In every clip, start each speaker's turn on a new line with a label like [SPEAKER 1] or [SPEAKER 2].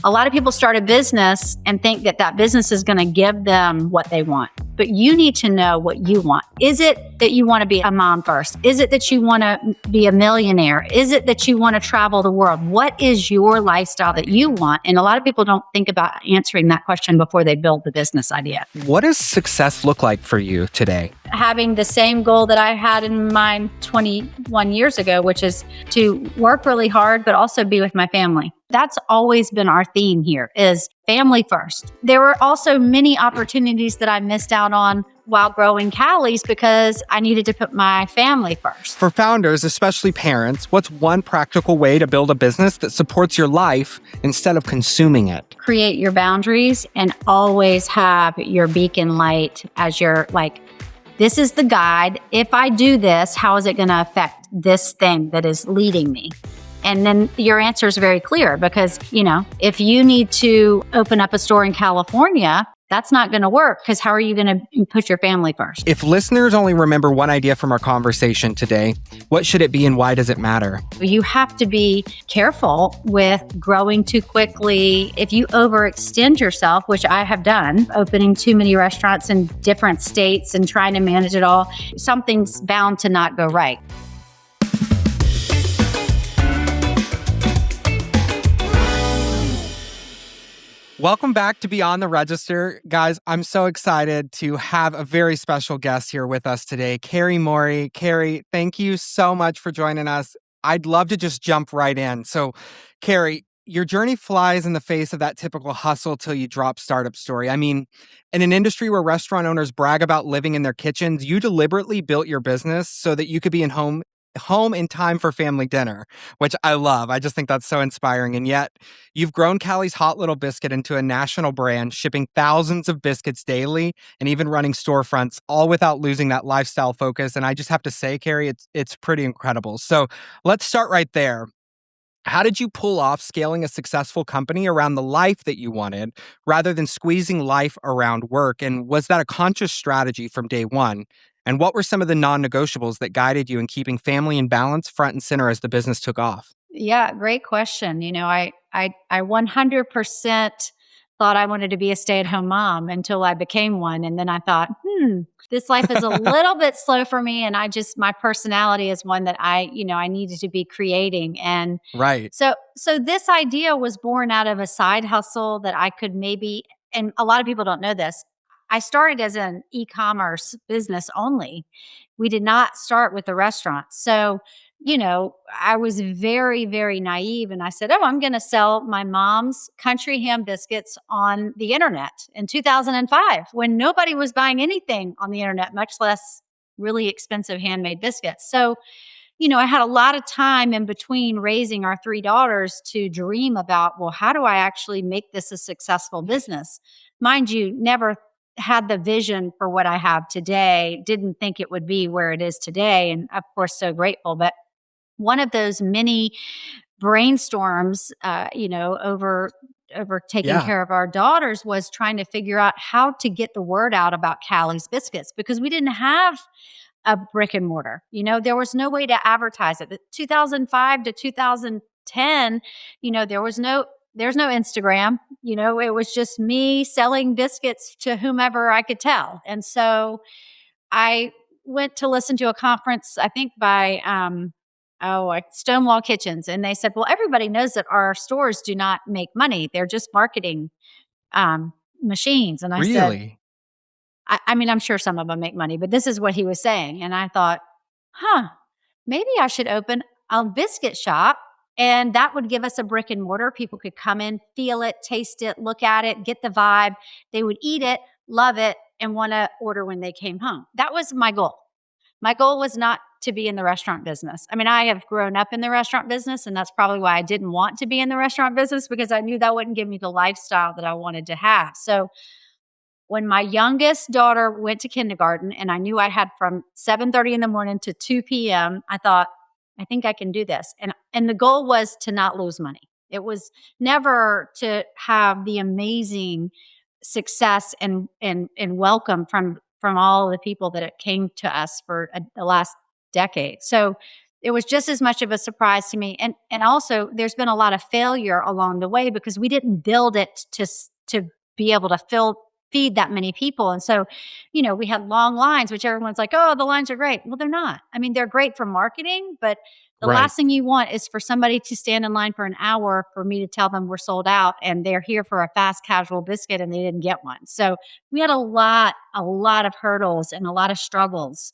[SPEAKER 1] A lot of people start a business and think that that business is going to give them what they want. But you need to know what you want. Is it that you want to be a mom first? Is it that you want to be a millionaire? Is it that you want to travel the world? What is your lifestyle that you want? And a lot of people don't think about answering that question before they build the business idea.
[SPEAKER 2] What does success look like for you today?
[SPEAKER 1] Having the same goal that I had in mind 21 years ago, which is to work really hard, but also be with my family. That's always been our theme here, is family first. There were also many opportunities that I missed out on while growing Callie's because I needed to put my family first.
[SPEAKER 2] For founders, especially parents, what's one practical way to build a business that supports your life instead of consuming it?
[SPEAKER 1] Create your boundaries and always have your beacon light as your, this is the guide. If I do this, how is it going to affect this thing that is leading me? And then your answer is very clear because, if you need to open up a store in California, that's not going to work because how are you going to put your family first?
[SPEAKER 2] If listeners only remember one idea from our conversation today, what should it be and why does it matter?
[SPEAKER 1] You have to be careful with growing too quickly. If you overextend yourself, which I have done, opening too many restaurants in different states and trying to manage it all, something's bound to not go right.
[SPEAKER 2] Welcome back to Beyond the Register. Guys, I'm so excited to have a very special guest here with us today, Carrie Morey. Carrie, thank you so much for joining us. I'd love to just jump right in. So, Carrie, your journey flies in the face of that typical hustle till you drop startup story. I mean, in an industry where restaurant owners brag about living in their kitchens, you deliberately built your business so that you could be home in time for family dinner, which I love. I just think that's so inspiring. And yet you've grown Callie's Hot Little Biscuit into a national brand, shipping thousands of biscuits daily and even running storefronts, all without losing that lifestyle focus. And I just have to say, Carrie, it's pretty incredible. So let's start right there. How did you pull off scaling a successful company around the life that you wanted rather than squeezing life around work? And was that a conscious strategy from day one? And what were some of the non-negotiables that guided you in keeping family and balance front and center as the business took off?
[SPEAKER 1] Yeah, great question. I 100% thought I wanted to be a stay-at-home mom until I became one. And then I thought, this life is a little bit slow for me. And my personality is one that I needed to be creating. And
[SPEAKER 2] right.
[SPEAKER 1] So this idea was born out of a side hustle that I could maybe, and a lot of people don't know this, I started as an e-commerce business only. We did not start with the restaurant. So, I was very, very naive. And I said, I'm going to sell my mom's country ham biscuits on the internet in 2005 when nobody was buying anything on the internet, much less really expensive handmade biscuits. So, I had a lot of time in between raising our three daughters to dream about, well, how do I actually make this a successful business? Mind you, never had the vision for what I have today, didn't think it would be where it is today. And of course, so grateful. But one of those many brainstorms, over taking care of our daughters was trying to figure out how to get the word out about Callie's Biscuits because we didn't have a brick and mortar. There was no way to advertise it. 2005 to 2010, there's no Instagram, it was just me selling biscuits to whomever I could tell. And so I went to listen to a conference, I think by Stonewall Kitchens. And they said, well, everybody knows that our stores do not make money. They're just marketing machines. And I said, I'm sure some of them make money, but this is what he was saying. And I thought, maybe I should open a biscuit shop. And that would give us a brick and mortar. People could come in, feel it, taste it, look at it, get the vibe. They would eat it, love it, and want to order when they came home. That was my goal. My goal was not to be in the restaurant business. I have grown up in the restaurant business, and that's probably why I didn't want to be in the restaurant business because I knew that wouldn't give me the lifestyle that I wanted to have. So when my youngest daughter went to kindergarten and I knew I had from 7:30 in the morning to 2 p.m., I thought, I think I can do this. And the goal was to not lose money. It was never to have the amazing success and welcome from all the people that it came to us for the last decade. So it was just as much of a surprise to me. And also there's been a lot of failure along the way because we didn't build it to be able to feed that many people. And so, we had long lines, which everyone's like, oh, the lines are great. Well, they're not. I mean, they're great for marketing, but the
[SPEAKER 2] Right.
[SPEAKER 1] last thing you want is for somebody to stand in line for an hour for me to tell them we're sold out and they're here for a fast casual biscuit and they didn't get one. So we had a lot of hurdles and a lot of struggles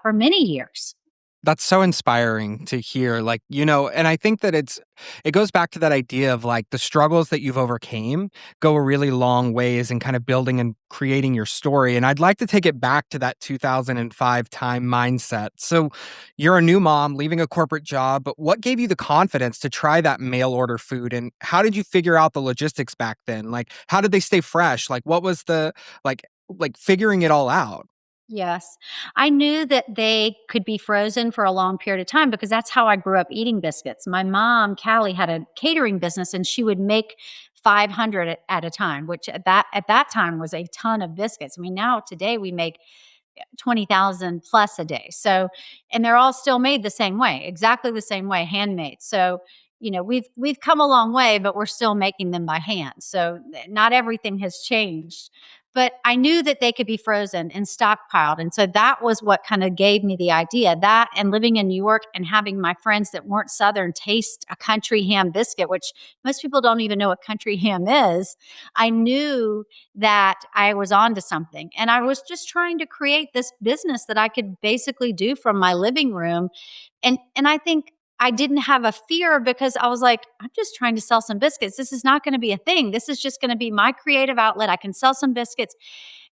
[SPEAKER 1] for many years.
[SPEAKER 2] That's so inspiring to hear, like, and I think that it goes back to that idea of, like, the struggles that you've overcame go a really long ways in kind of building and creating your story, and I'd like to take it back to that 2005 time mindset. So, you're a new mom leaving a corporate job, but what gave you the confidence to try that mail order food, and how did you figure out the logistics back then? Like, how did they stay fresh? Like, what was the like figuring it all out?
[SPEAKER 1] Yes. I knew that they could be frozen for a long period of time because that's how I grew up eating biscuits. My mom, Callie, had a catering business and she would make 500 at a time, which at that time was a ton of biscuits. I mean, now today we make 20,000 plus a day. So, and they're all still made the same way, exactly the same way, handmade. So, we've come a long way, but we're still making them by hand. So, not everything has changed. But I knew that they could be frozen and stockpiled. And so that was what kind of gave me the idea. That and living in New York and having my friends that weren't Southern taste a country ham biscuit, which most people don't even know what country ham is. I knew that I was onto something. And I was just trying to create this business that I could basically do from my living room. And I think I didn't have a fear because I was like, I'm just trying to sell some biscuits. This is not going to be a thing. This is just going to be my creative outlet. I can sell some biscuits.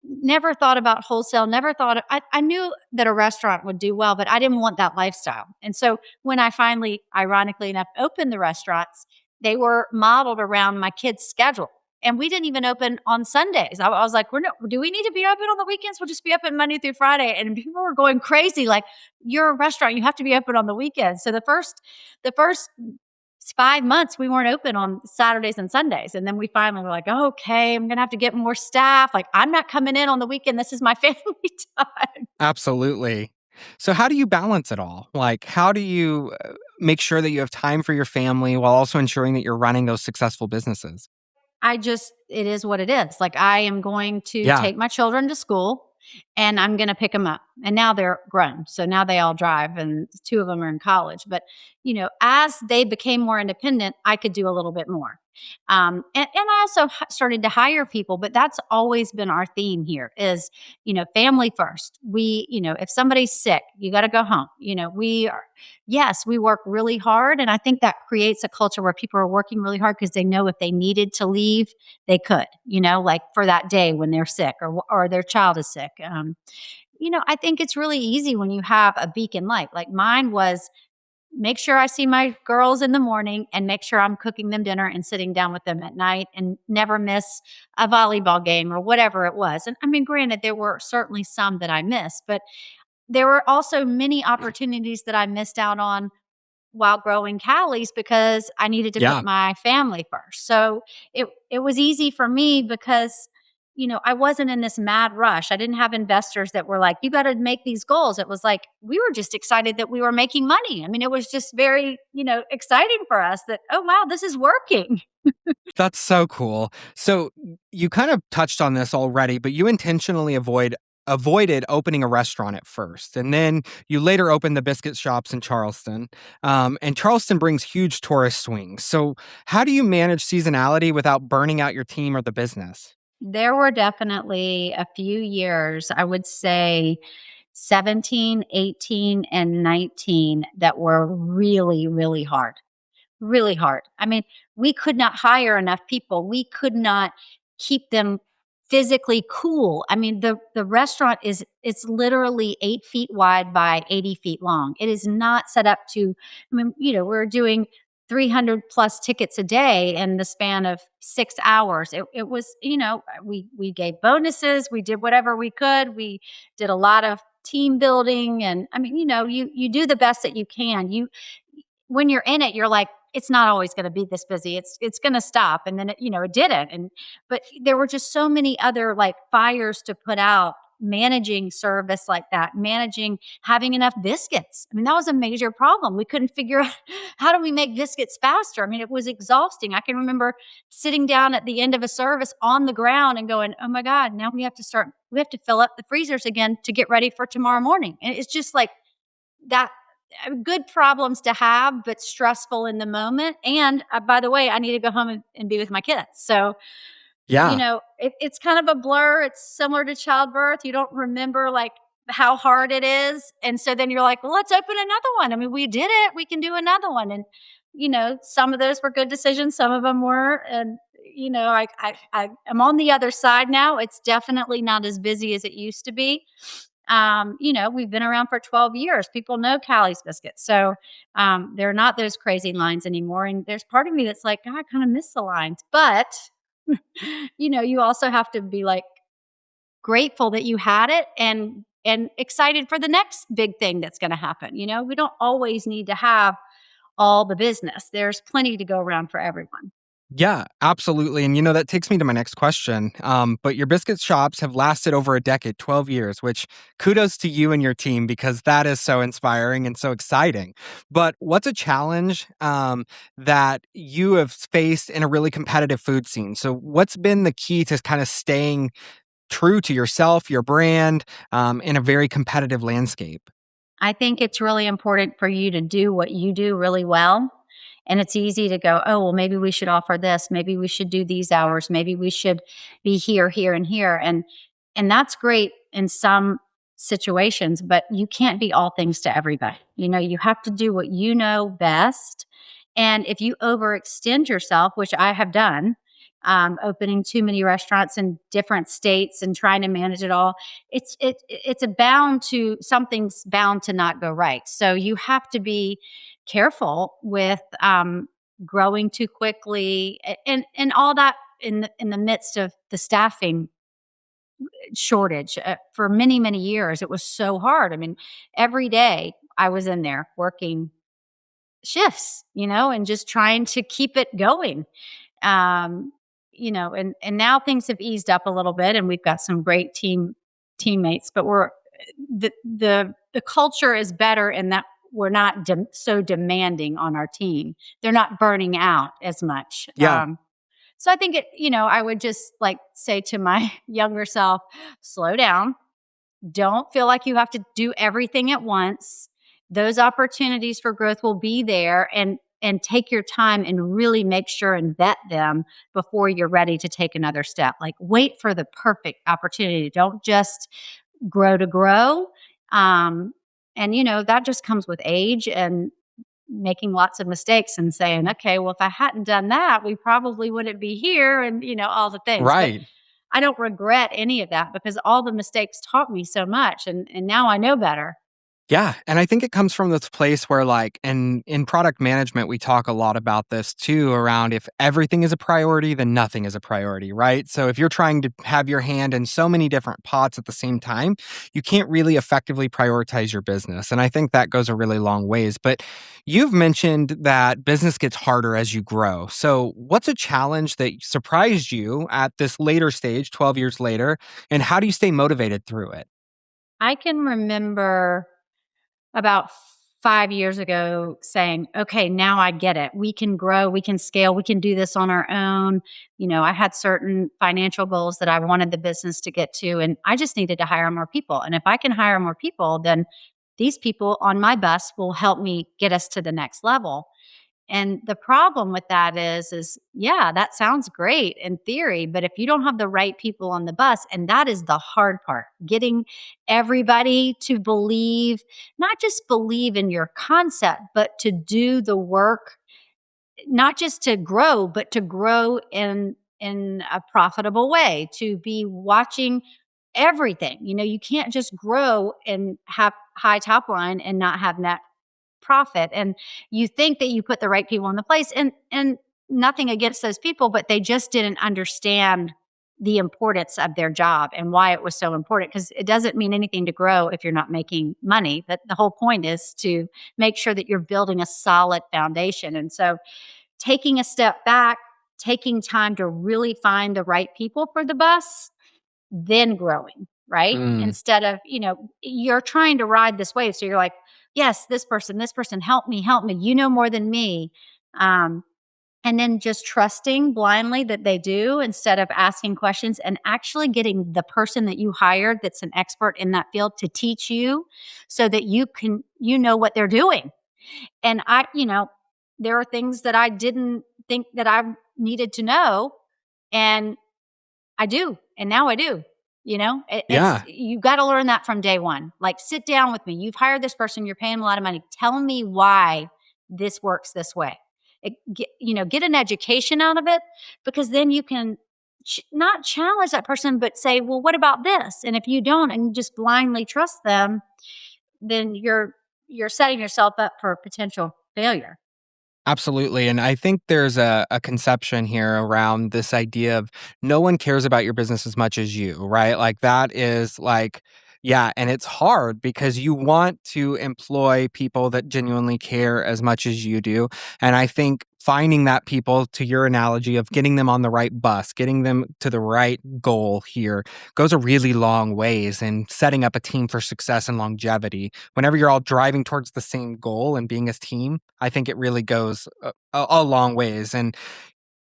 [SPEAKER 1] Never thought about wholesale, never thought I knew that a restaurant would do well, but I didn't want that lifestyle. And so when I finally, ironically enough, opened the restaurants, they were modeled around my kids' schedule. And we didn't even open on Sundays. I was like, do we need to be open on the weekends? We'll just be open Monday through Friday. And people were going crazy, like, you're a restaurant, you have to be open on the weekends. So the first 5 months we weren't open on Saturdays and Sundays. And then we finally were like, oh, okay, I'm gonna have to get more staff. Like, I'm not coming in on the weekend. This is my family time.
[SPEAKER 2] Absolutely. So how do you balance it all? Like, how do you make sure that you have time for your family while also ensuring that you're running those successful businesses?
[SPEAKER 1] It is what it is. Like, I am going to
[SPEAKER 2] Yeah.
[SPEAKER 1] take my children to school and I'm going to pick them up. And now they're grown. So now they all drive and two of them are in college. But, as they became more independent, I could do a little bit more. And I also started to hire people, but that's always been our theme here is, family first. If somebody's sick, you got to go home. Yes, we work really hard. And I think that creates a culture where people are working really hard because they know if they needed to leave, they could, like for that day when they're sick or their child is sick. I think it's really easy when you have a beacon light. Like mine was make sure I see my girls in the morning and make sure I'm cooking them dinner and sitting down with them at night and never miss a volleyball game or whatever it was. And I mean, granted, there were certainly some that I missed, but there were also many opportunities that I missed out on while growing Callie's because I needed to put
[SPEAKER 2] Yeah.
[SPEAKER 1] my family first. So it was easy for me because I wasn't in this mad rush. I didn't have investors that were like, you got to make these goals. It was like we were just excited that we were making money. I mean, it was just very, exciting for us that, oh wow, this is working.
[SPEAKER 2] That's so cool. So you kind of touched on this already, but you intentionally avoided opening a restaurant at first, and then you later opened the biscuit shops in Charleston. And Charleston brings huge tourist swings. So how do you manage seasonality without burning out your team or the business?
[SPEAKER 1] There were definitely a few years, I would say 17, 18, and 19 that were really, really hard. Really hard. I mean, we could not hire enough people. We could not keep them physically cool. I mean, the restaurant it's literally 8 feet wide by 80 feet long. It is not set up to, I mean, we're doing 300 plus tickets a day in the span of 6 hours. It was, we gave bonuses, we did whatever we could. We did a lot of team building. And I mean, you do the best that you can. When you're in it, you're like, it's not always going to be this busy. It's going to stop, and then it didn't. But there were just so many other like fires to put out managing service like that, managing having enough biscuits. I mean, that was a major problem. We couldn't figure out how do we make biscuits faster. I mean, it was exhausting. I can remember sitting down at the end of a service on the ground and going, "Oh my God, now we have to fill up the freezers again to get ready for tomorrow morning." And it's just like that good problems to have, but stressful in the moment. And by the way, I need to go home and be with my kids. So,
[SPEAKER 2] Yeah.
[SPEAKER 1] it's kind of a blur. It's similar to childbirth. You don't remember like how hard it is. And so then you're like, well, let's open another one. I mean, we did it. We can do another one. And, some of those were good decisions. Some of them were. And, I am on the other side now. It's definitely not as busy as it used to be. We've been around for 12 years. People know Callie's biscuits. So they're not those crazy lines anymore. And there's part of me that's like, God, I kind of miss the lines. But you also have to be like grateful that you had it and excited for the next big thing that's going to happen. We don't always need to have all the business. There's plenty to go around for everyone.
[SPEAKER 2] Yeah, absolutely. And that takes me to my next question. But your biscuit shops have lasted over a decade, 12 years, which kudos to you and your team because that is so inspiring and so exciting. But what's a challenge that you have faced in a really competitive food scene? So, what's been the key to kind of staying true to yourself, your brand, in a very competitive landscape?
[SPEAKER 1] I think it's really important for you to do what you do really well. And it's easy to go, oh, well, maybe we should offer this. Maybe we should do these hours. Maybe we should be here, here, and here. And that's great in some situations, but you can't be all things to everybody. You have to do what you know best. And if you overextend yourself, which I have done, opening too many restaurants in different states and trying to manage it all, something's bound to not go right. So you have to be careful with growing too quickly and all that in the midst of the staffing shortage for many many years. It was so hard. I mean, every day I was in there working shifts, and just trying to keep it going. um, and now things have eased up a little bit, and we've got some great teammates. But the culture is better in that we're not so demanding on our team. They're not burning out as much.
[SPEAKER 2] Yeah.
[SPEAKER 1] So I think I would just like say to my younger self, slow down. Don't feel like you have to do everything at once. Those opportunities for growth will be there, and take your time and really make sure and vet them before you're ready to take another step. Like wait for the perfect opportunity. Don't just grow to grow. And that just comes with age and making lots of mistakes and saying, okay, well, if I hadn't done that, we probably wouldn't be here, and all the things. But
[SPEAKER 2] Right.
[SPEAKER 1] I don't regret any of that because all the mistakes taught me so much, and now I know better.
[SPEAKER 2] Yeah, and I think it comes from this place where, like, in product management, we talk a lot about this too, around if everything is a priority, then nothing is a priority, right? So if you're trying to have your hand in so many different pots at the same time, you can't really effectively prioritize your business. And I think that goes a really long ways. But you've mentioned that business gets harder as you grow. So what's a challenge that surprised you at this later stage, 12 years later, and how do you stay motivated through it?
[SPEAKER 1] I can remember about 5 years ago saying, "Okay, now I get it. We can grow, we can scale, we can do this on our own." I had certain financial goals that I wanted the business to get to, and I just needed to hire more people. And if I can hire more people, then these people on my bus will help me get us to the next level. And the problem with that is yeah, that sounds great in theory, but if you don't have the right people on the bus, and that is the hard part, getting everybody to believe, not just believe in your concept, but to do the work, not just to grow, but to grow in a profitable way, to be watching everything. You can't just grow and have high top line and not have net profit. And you think that you put the right people in the place, and nothing against those people, but they just didn't understand the importance of their job and why it was so important, because it doesn't mean anything to grow if you're not making money. That the whole point is to make sure that you're building a solid foundation. And so taking a step back, taking time to really find the right people for the bus, then growing. right?
[SPEAKER 2] Mm,
[SPEAKER 1] Instead of, you're trying to ride this wave. So you're like, yes, this person, help me. You know more than me. Um, and then just trusting blindly that they do instead of asking questions and actually getting the person that you hired that's an expert in that field to teach you so that you know what they're doing. And there are things that I didn't think that I needed to know. And I do, and now I do. It's
[SPEAKER 2] yeah,
[SPEAKER 1] you got to learn that from day one. Like, sit down with me. You've hired this person. You're paying a lot of money. Tell me why this works this way. Get an education out of it, because then you can not challenge that person, but say, "Well, what about this?" And if you don't, and you just blindly trust them, then you're setting yourself up for potential failure.
[SPEAKER 2] absolutely. And I think there's a conception here around this idea of no one cares about your business as much as you, right? Like that is like, yeah, and it's hard because you want to employ people that genuinely care as much as you do. And I think finding that people, to your analogy of getting them on the right bus, getting them to the right goal here goes a really long ways in setting up a team for success and longevity. Whenever you're all driving towards the same goal and being a team, I think it really goes a long ways. And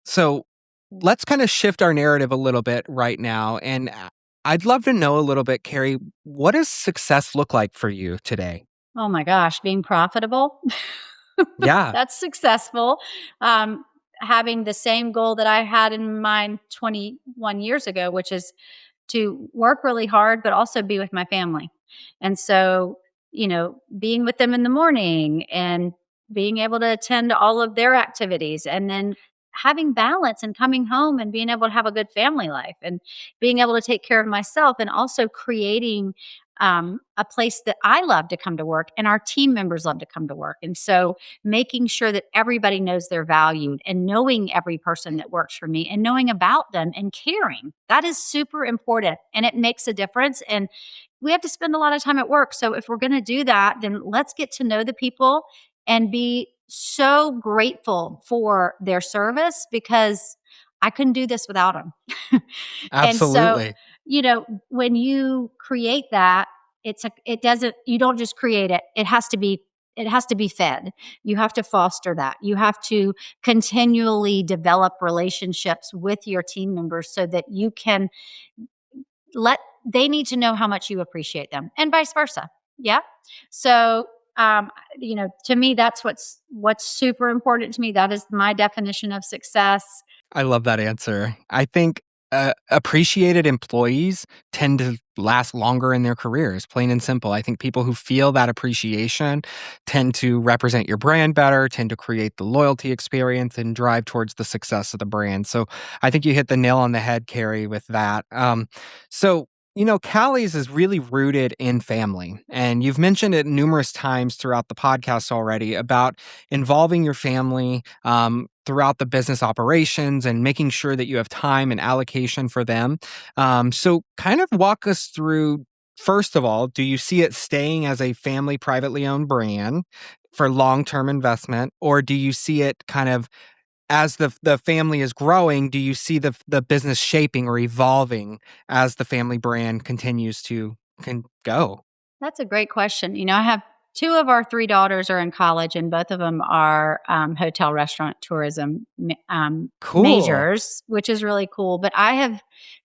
[SPEAKER 2] so let's kind of shift our narrative a little bit right now. And I'd love to know a little bit, Carrie, what does success look like for you today?
[SPEAKER 1] Oh my gosh, being profitable.
[SPEAKER 2] Yeah,
[SPEAKER 1] That's successful. Um, Having the same goal that I had in mind 21 years ago, which is to work really hard, but also be with my family. And so, being with them in the morning and being able to attend to all of their activities, and then having balance and coming home and being able to have a good family life and being able to take care of myself, and also creating a place that I love to come to work and our team members love to come to work. And so making sure that everybody knows they're valued, and knowing every person that works for me and knowing about them and caring. That is super important, and it makes a difference. And we have to spend a lot of time at work. So if we're going to do that, then let's get to know the people and be so grateful for their service, because I couldn't do this without them. And so,
[SPEAKER 2] absolutely.
[SPEAKER 1] when you create that, it doesn't, you don't just create it. It has to be fed. You have to foster that. You have to continually develop relationships with your team members so that you can they need to know how much you appreciate them, and vice versa. Yeah. So, to me, that's what's super important to me. That is my definition of success.
[SPEAKER 2] I love that answer. I think appreciated employees tend to last longer in their careers, plain and simple. I think people who feel that appreciation tend to represent your brand better, tend to create the loyalty experience, and drive towards the success of the brand. So I think you hit the nail on the head, Carrie, with that. Callie's is really rooted in family. And you've mentioned it numerous times throughout the podcast already about involving your family throughout the business operations and making sure that you have time and allocation for them. So, kind of walk us through. First of all, do you see it staying as a family privately owned brand for long term investment, or do you see it kind of as the family is growing? Do you see the business shaping or evolving as the family brand continues to can go?
[SPEAKER 1] That's a great question. I have two of our three daughters are in college, and both of them are hotel, restaurant, tourism
[SPEAKER 2] Cool.
[SPEAKER 1] majors, which is really cool. But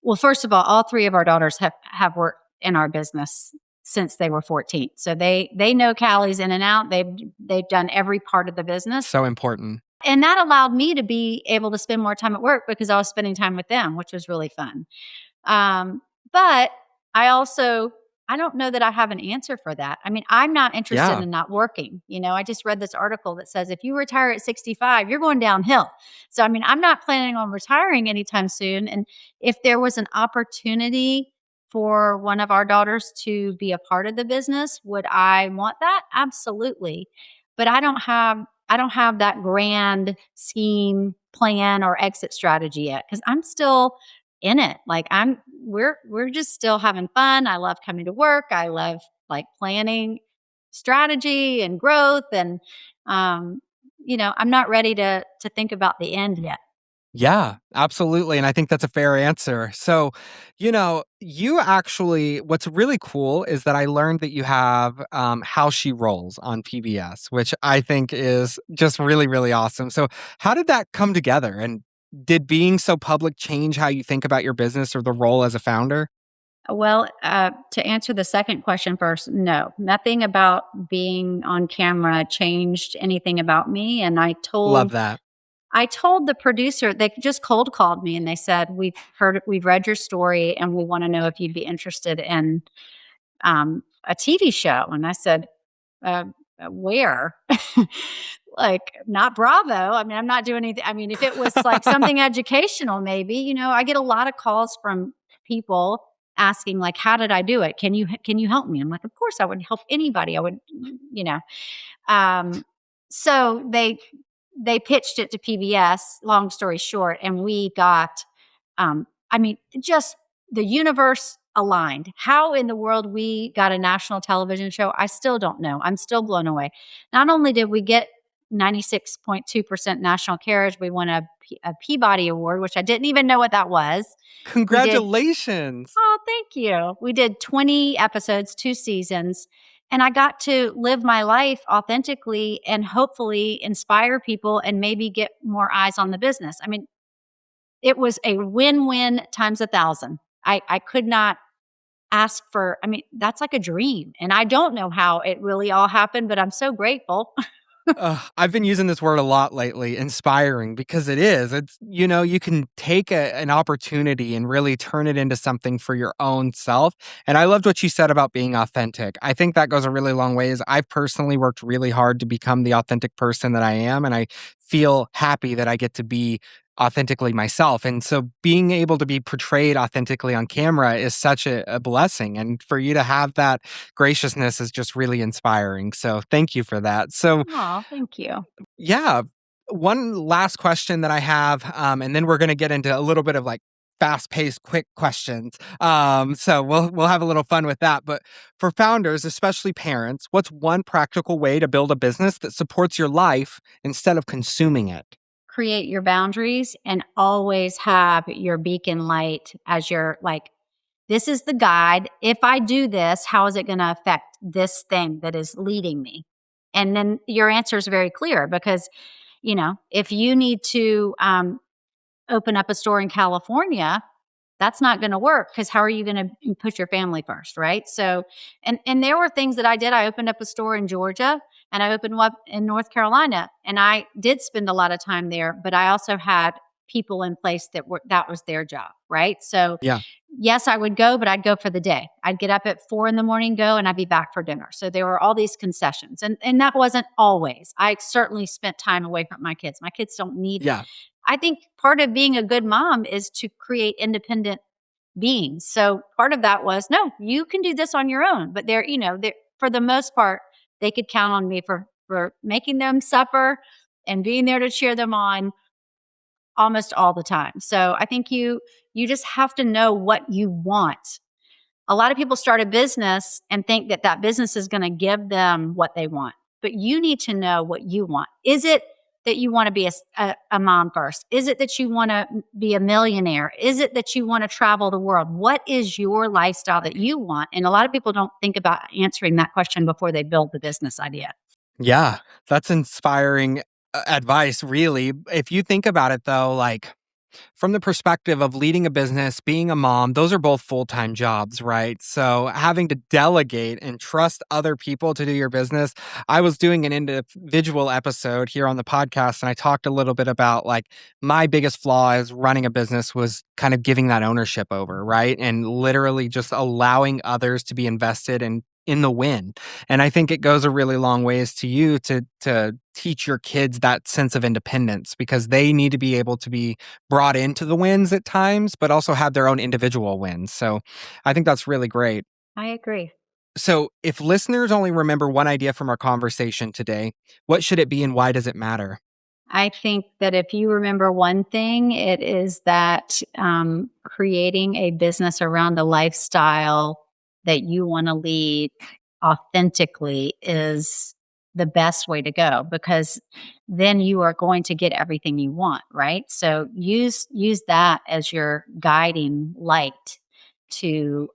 [SPEAKER 1] well, first of all three of our daughters have worked in our business since they were 14, so they know Callie's in and out. They've done every part of the business,
[SPEAKER 2] So important.
[SPEAKER 1] and that allowed me to be able to spend more time at work because I was spending time with them, which was really fun. But I don't know that I have an answer for that. I mean, I'm not interested
[SPEAKER 2] Yeah.
[SPEAKER 1] in not working. I just read this article that says if you retire at 65, you're going downhill. So, I mean, I'm not planning on retiring anytime soon. And if there was an opportunity for one of our daughters to be a part of the business, would I want that? Absolutely. But I don't have that grand scheme, plan, or exit strategy yet, because I'm still in it. Like, we're just still having fun. I love coming to work. I love, like, planning strategy and growth, and I'm not ready to think about the end yet.
[SPEAKER 2] Yeah, absolutely. And I think that's a fair answer. So, you actually, what's really cool is that I learned that you have How She Rolls on PBS, which I think is just really, really awesome. So, how did that come together? And did being so public change how you think about your business or the role as a founder?
[SPEAKER 1] Well, to answer the second question first, no, nothing about being on camera changed anything about me. And
[SPEAKER 2] Love that.
[SPEAKER 1] I told the producer, they just cold called me and they said, we've read your story and we want to know if you'd be interested in a TV show. And I said, uh, where? Like, not Bravo. I mean, I'm not doing anything. I mean, if it was like something educational, maybe, I get a lot of calls from people asking like, how did I do it? Can you help me? I'm like, of course I would help anybody. I would, you know, um, so they pitched it to PBS, long story short, and we got I mean, just the universe aligned. How in the world we got a national television show, I still don't know. I'm still blown away. Not only did we get 96.2% national carriage, we won a Peabody Award, which I didn't even know what that was. We did
[SPEAKER 2] Congratulations.
[SPEAKER 1] Oh, thank you. We did 20 episodes, 2 seasons, and I got to live my life authentically and hopefully inspire people and maybe get more eyes on the business. I mean, it was a win-win times 1,000. I could not ask for I mean, that's like a dream, and I don't know how it really all happened, but I'm so grateful.
[SPEAKER 2] I've been using this word a lot lately, inspiring, because it is. You can take an opportunity and really turn it into something for your own self. And I loved what you said about being authentic. I think that goes a really long ways. I've personally worked really hard to become the authentic person that I am. And I feel happy that I get to be authentically myself. And so being able to be portrayed authentically on camera is such a blessing. And for you to have that graciousness is just really inspiring. So thank you for that. So,
[SPEAKER 1] Oh, thank you.
[SPEAKER 2] yeah, one last question that I have, and then we're going to get into a little bit of like fast-paced, quick questions. So we'll have a little fun with that. But for founders, especially parents, what's one practical way to build a business that supports your life instead of consuming it?
[SPEAKER 1] Create your boundaries and always have your beacon light as your like, this is the guide. If I do this, how is it going to affect this thing that is leading me? And then your answer is very clear because, if you need to open up a store in California, that's not going to work because how are you going to put your family first, right? So, and there were things that I did. I opened up a store in Georgia and I opened one up in North Carolina, and I did spend a lot of time there. But I also had people in place that was their job, right? So,
[SPEAKER 2] Yeah.
[SPEAKER 1] yes, I would go, but I'd go for the day. I'd get up at 4 in the morning, go, and I'd be back for dinner. So there were all these concessions, and that wasn't always. I certainly spent time away from my kids. My kids don't need
[SPEAKER 2] Yeah.
[SPEAKER 1] I think part of being a good mom is to create independent beings. So part of that was, no, you can do this on your own. But they're for the most part, they could count on me for making them supper and being there to cheer them on almost all the time. So I think you just have to know what you want. A lot of people start a business and think that that business is going to give them what they want, but you need to know what you want. Is it that you want to be a mom first? Is it that you want to be a millionaire? Is it that you want to travel the world? What is your lifestyle that you want? And a lot of people don't think about answering that question before they build the business idea.
[SPEAKER 2] Yeah. That's inspiring advice, really. If you think about it, though, like, from the perspective of leading a business, being a mom, those are both full-time jobs, right? So having to delegate and trust other people to do your business. I was doing an individual episode here on the podcast and I talked a little bit about like my biggest flaw as running a business was kind of giving that ownership over, right? And literally just allowing others to be invested in the win. And I think it goes a really long ways to you to teach your kids that sense of independence because they need to be able to be brought into the wins at times, but also have their own individual wins. So I think that's really great.
[SPEAKER 1] I agree.
[SPEAKER 2] So if listeners only remember one idea from our conversation today, what should it be and why does it matter?
[SPEAKER 1] I think that if you remember one thing, it is that creating a business around a lifestyle that you want to lead authentically is the best way to go, because then you are going to get everything you want, right? So use that as your guiding light to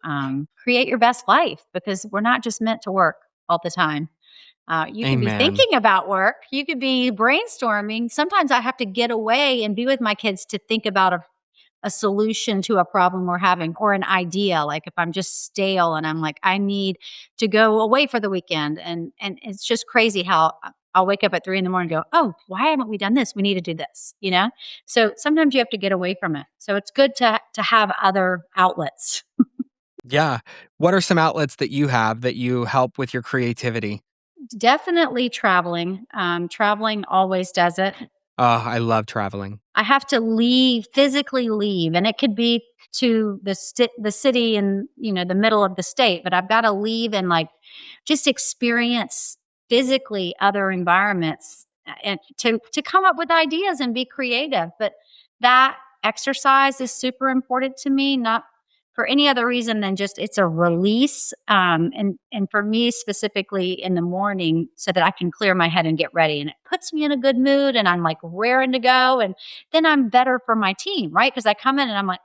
[SPEAKER 1] create your best life, because we're not just meant to work all the time. You could be
[SPEAKER 2] Amen.
[SPEAKER 1] thinking about work. You could be brainstorming. Sometimes I have to get away and be with my kids to think about a solution to a problem we're having, or an idea. Like if I'm just stale and I'm like, I need to go away for the weekend. And it's just crazy how I'll wake up at 3 a.m. and go, oh, why haven't we done this? We need to do this, you know? So sometimes you have to get away from it. So it's good to have other outlets.
[SPEAKER 2] Yeah. What are some outlets that you have that you help with your creativity?
[SPEAKER 1] Definitely traveling. Traveling always does it.
[SPEAKER 2] Oh, I love traveling.
[SPEAKER 1] I have to physically leave, and it could be to the city in, the middle of the state, but I've got to leave and like just experience physically other environments, and to come up with ideas and be creative. But that exercise is super important to me, not for any other reason than just it's a release, and for me specifically in the morning, so that I can clear my head and get ready, and it puts me in a good mood, and I'm like raring to go, and then I'm better for my team, right? Because I come in and I'm like,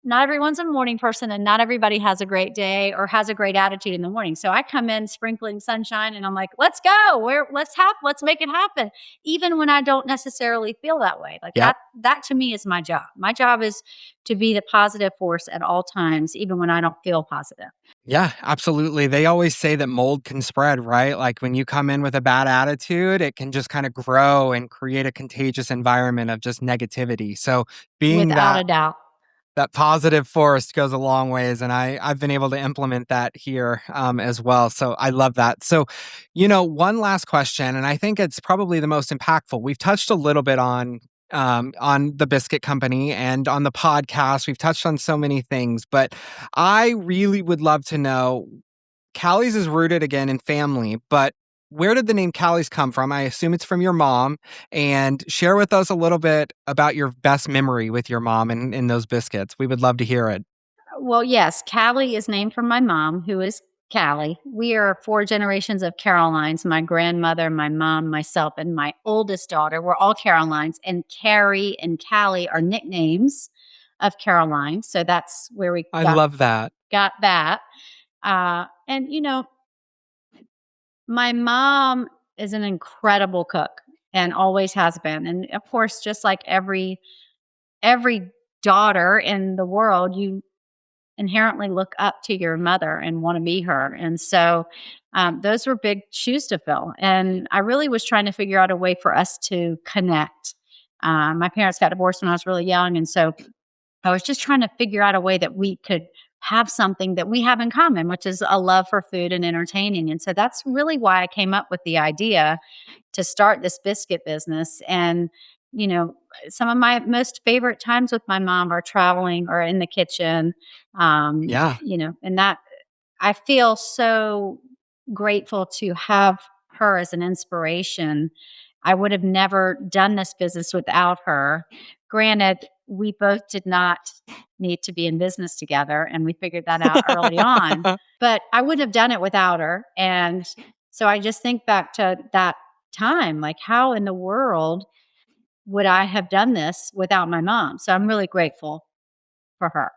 [SPEAKER 1] not everyone's a morning person, and not everybody has a great day or has a great attitude in the morning. So I come in sprinkling sunshine, and I'm like, let's go. Let's make it happen. Even when I don't necessarily feel that way. Like
[SPEAKER 2] Yep.
[SPEAKER 1] that to me is my job. My job is to be the positive force at all times, even when I don't feel positive.
[SPEAKER 2] Yeah, absolutely. They always say that mold can spread, right? Like when you come in with a bad attitude, it can just kind of grow and create a contagious environment of just negativity. So being
[SPEAKER 1] Without a doubt.
[SPEAKER 2] that positive force goes a long ways, and I've been able to implement that here as well. So I love that. So, one last question, and I think it's probably the most impactful. We've touched a little bit on the Biscuit Company and on the podcast. We've touched on so many things, but I really would love to know. Callie's is rooted again in family, but where did the name Callie's come from? I assume it's from your mom. And share with us a little bit about your best memory with your mom and in those biscuits. We would love to hear it.
[SPEAKER 1] Well, yes, Callie is named from my mom, who is Callie. We are 4 generations of Carolines. My grandmother, my mom, myself, and my oldest daughter. We're all Carolines. And Carrie and Callie are nicknames of Caroline. So that's where we
[SPEAKER 2] I love that.
[SPEAKER 1] got that. And my mom is an incredible cook and always has been. And of course, just like every daughter in the world, you inherently look up to your mother and want to be her. And so those were big shoes to fill. And I really was trying to figure out a way for us to connect. My parents got divorced when I was really young. And so I was just trying to figure out a way that we could have something that we have in common, which is a love for food and entertaining. And so that's really why I came up with the idea to start this biscuit business. And, some of my most favorite times with my mom are traveling or in the kitchen.
[SPEAKER 2] Yeah.
[SPEAKER 1] And that I feel so grateful to have her as an inspiration. I would have never done this business without her. Granted, we both did not need to be in business together, and we figured that out early on, but I wouldn't have done it without her. And so I just think back to that time, like how in the world would I have done this without my mom? So I'm really grateful for her.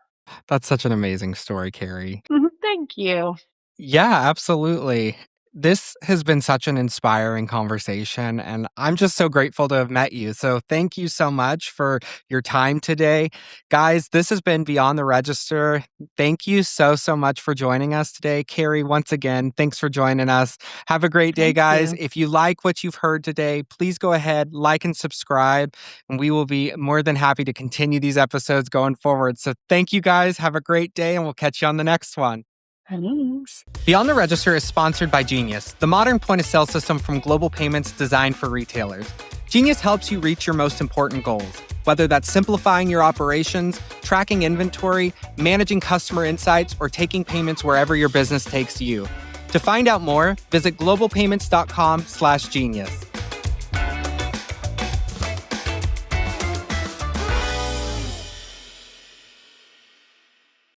[SPEAKER 2] That's such an amazing story, Carrie.
[SPEAKER 1] Thank you.
[SPEAKER 2] Yeah, absolutely. This has been such an inspiring conversation, and I'm just so grateful to have met you. So, thank you so much for your time today. Guys, this has been Beyond the Register. Thank you so, so much for joining us today. Carrie, once again, thanks for joining us. Have a great day,
[SPEAKER 1] Thank
[SPEAKER 2] guys.
[SPEAKER 1] you.
[SPEAKER 2] If you like what you've heard today, please go ahead, like and subscribe, and we will be more than happy to continue these episodes going forward. So, thank you guys. Have a great day, and we'll catch you on the next one.
[SPEAKER 1] Thanks.
[SPEAKER 2] Beyond the Register is sponsored by Genius, the modern point-of-sale system from Global Payments designed for retailers. Genius helps you reach your most important goals, whether that's simplifying your operations, tracking inventory, managing customer insights, or taking payments wherever your business takes you. To find out more, visit globalpayments.com/genius.